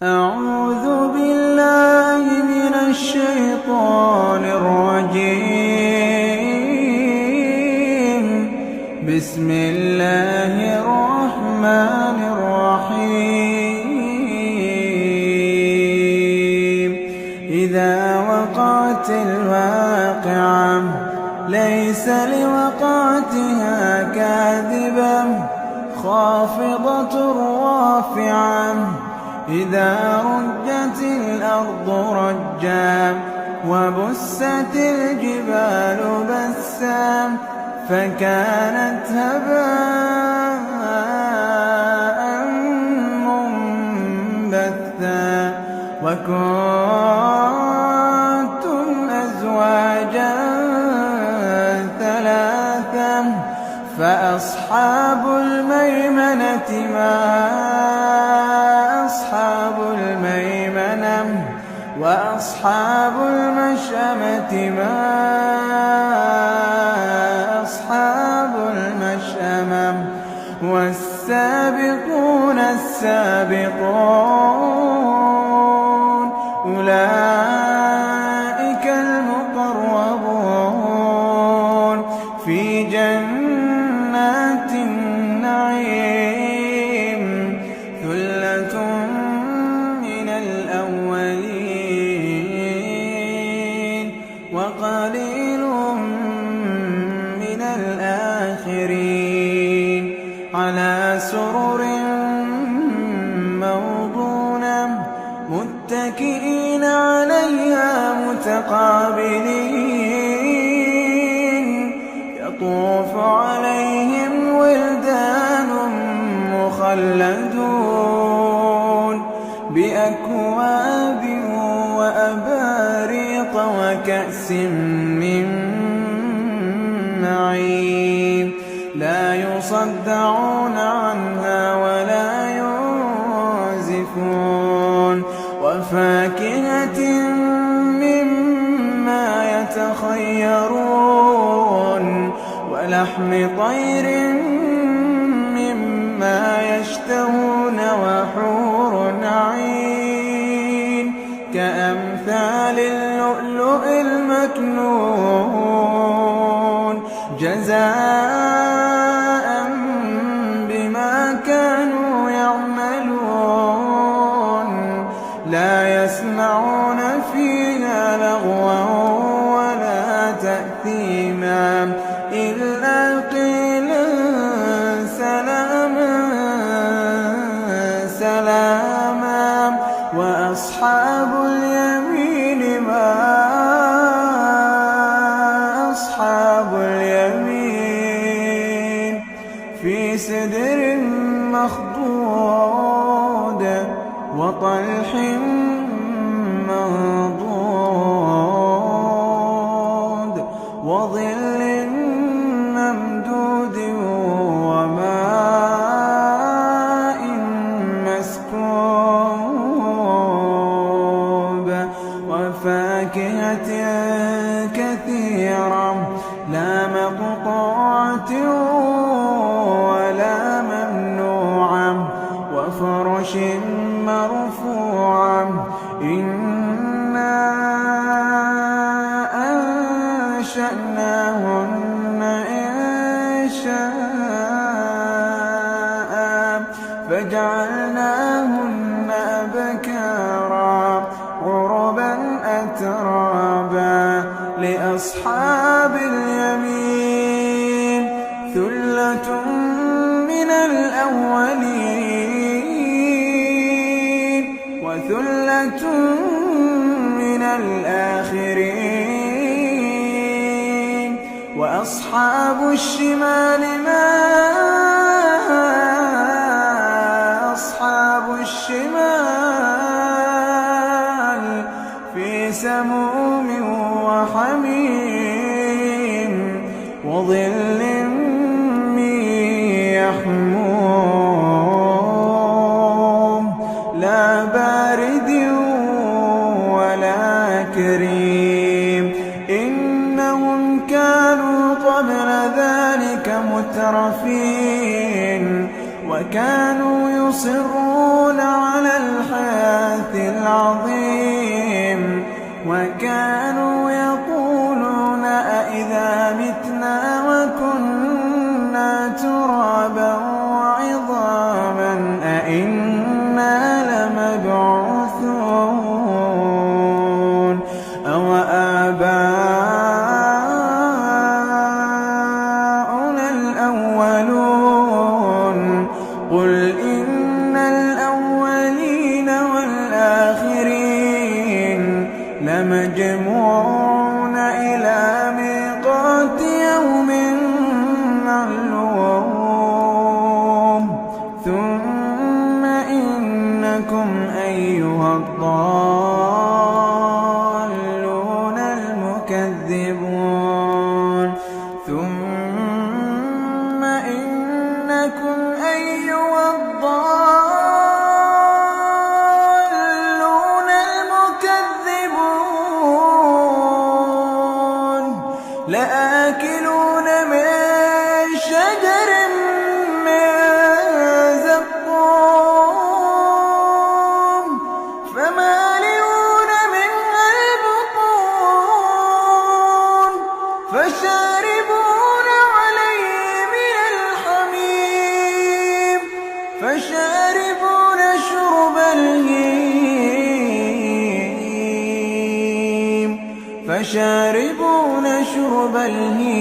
أعوذ بالله من الشيطان الرجيم. بسم الله الرحمن الرحيم. إذا وقعت الواقعة ليس لوقعتها كاذبة خافضة رافعة إذا رجت الأرض رجا وبست الجبال بسا فكانت هباء منبثا وكنتم أزواجا ثلاثا فأصحاب الميمنة ما أصحاب الميمنة وأصحاب المشأمة ما أصحاب المشأمة والسابقون السابقون أولئك المقربون في جنات النعيم ثلة من الأولين وقليل من الآخرين على سرر موضونة متكئين عليها متقابلين يطوف عليهم ولدان مخلدون بأكواب وأباريق وكأس من معين لا يصدعون عنها ولا ينزفون وفاكهة مما يتخيرون ولحم طير مما يشتهون وحور عين كأمثال اللؤلؤ المكنون جزاء بما كانوا يعملون لا يسمعون فيها لغوا ولا تأثيما إلا قيلا سلاما سلاما وأصحاب اليمين ما أصحاب اليمين في سدر مخضود وطلح منضود وظل ممدود وماء مسكوب وفاكهة كثيرة لا مقطوعة ولا ممنوعة وفرش مرفوعة إنا أنشأناهن إنشاء فجعلناهن أبكارا عربا أترابا لأصحاب اليمين ثلة من الأولين وثلة من الآخرين وأصحاب الشمال ما أصحاب الشمال في سموم وحميم وظل من يحموم لا بارد ولا كريم إنهم كانوا قبل ذلك مترفين وكانوا يصرون على الحياة العظيم وكانوا يقولون أإذا متنا وكنا ترابا وعظاما أإنا لمبعوثون أو آباؤنا الأولون قل إن الأولين والآخرين لمجموعون إلى ميقات يوم معلوم ثم إنكم أيها الضالون المكذبون ثم إنكم أيها الضالون المكذبون لآكلون من شجر من زقوم فمالئون منها البطون فشاربون عليه من الحميم فشاربون شرب الهيم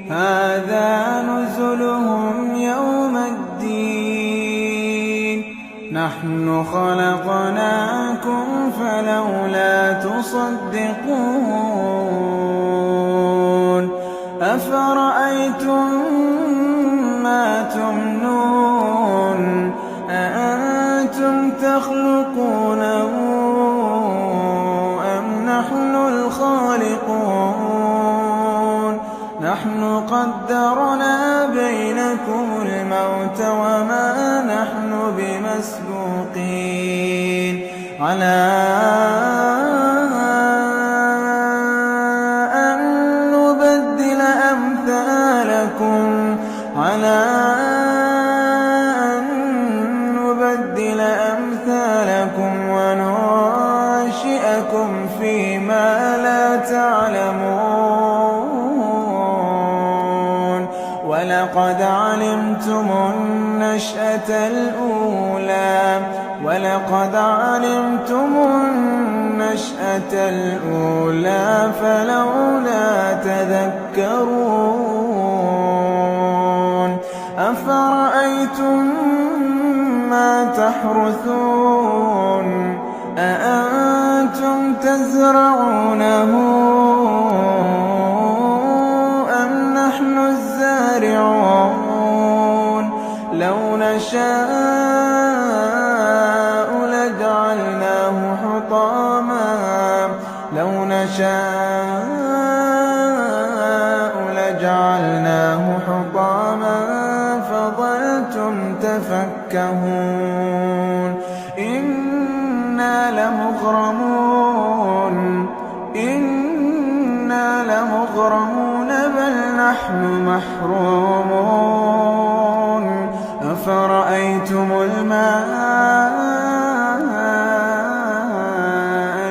هذا نزلهم يوم الدين نحن خلقناكم فلولا تصدقون أفرأيتم ما تمنون أأنتم تخلقونه أم نحن الخالقون نحن قدرنا بينكم الموت وما نحن بمسبوقين على أن نبدل أمثالكم وننشئكم فيما لا تعلمون ولقد علمتم النشأة الأولى فلولا تذكرون أفرأيتم ما تحرثون أأنتم تزرعونه أم نحن الزارعون لو نشاء لجعلناه حطاما فظلتم تفكهون إنا لمغرمون بل نحن محرومون أفرأيتم الماء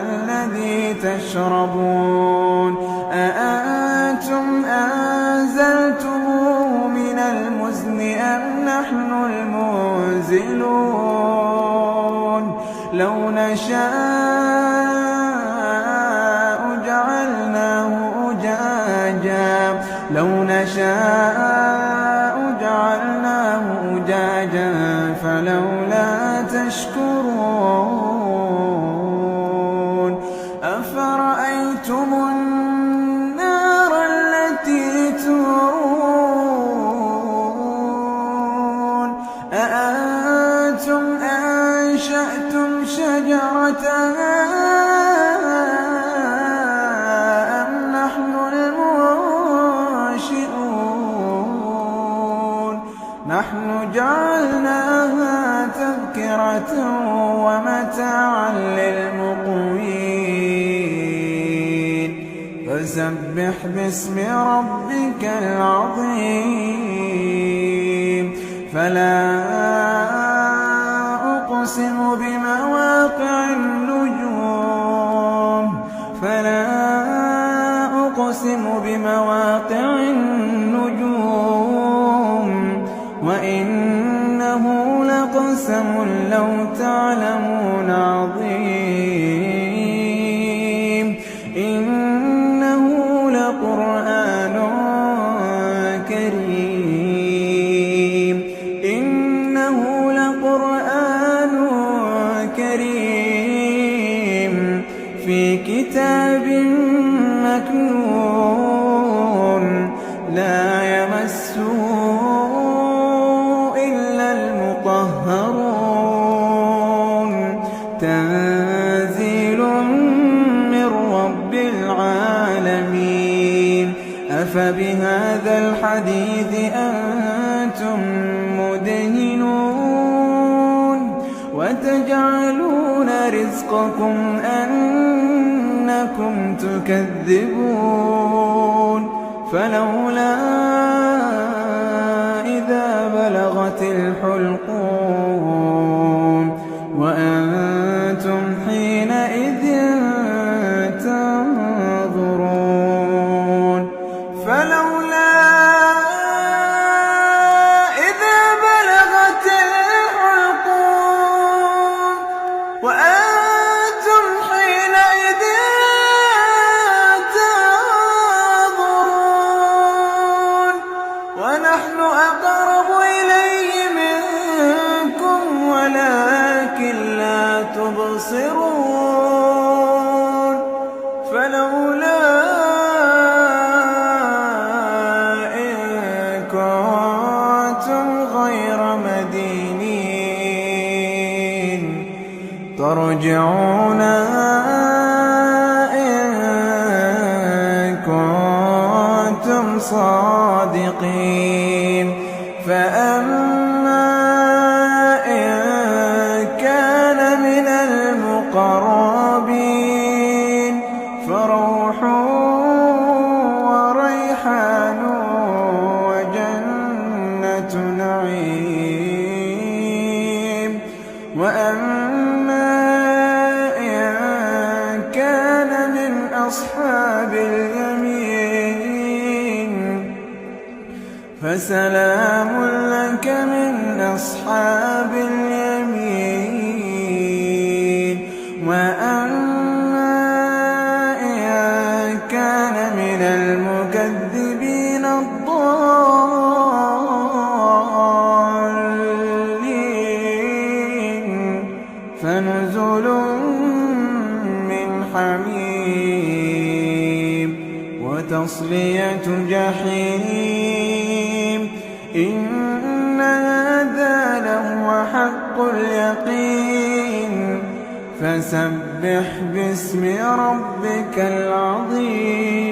الذي تشربون أأنتم أنزلتموه من المزن أم نحن المنزلون لو نشاء جعلناه أجاجا فلولا تشكرون أفرأيتم النار التي تورون أأنتم أنشأتم شجرتها أم نحن المنشئون نحن جعلناها تذكرة ومتاعا للمقوين فسبح باسم ربك العظيم فلا أقسم بمواقع النجوم فلا أقسم بمواقع النجوم وإنه لقسم لو تعلمون عظيم إنه لقرآن كريم إنه لقرآن كريم في كتاب مكنون لا يمسه إلا المطهرون تنزيل من رب العالمين أفبهذا الحديث أنتم مدهنون وتجعلون رزقكم أنكم تكذبون فلولا إذا بلغت الحلقوم وأنتم حينئذ تنظرون فلولا إذا بلغت الحلقوم وأنتم حينئذ تنظرون ونحن أقرب إليه منكم ولكن لا تبصرون فلولا إن كنتم غير مدينين ترجعونها إن كنتم صادقين فأما إن كان من المقربين فروح وريحان وجنة نعيم وأما إن كان من أصحاب اليمين فسلام لك من أصحاب اليمين وأما إن كان من المكذبين الضالين فنزل من حميم وتصلية جحيم إن هذا لهو حق اليقين فسبح باسم ربك العظيم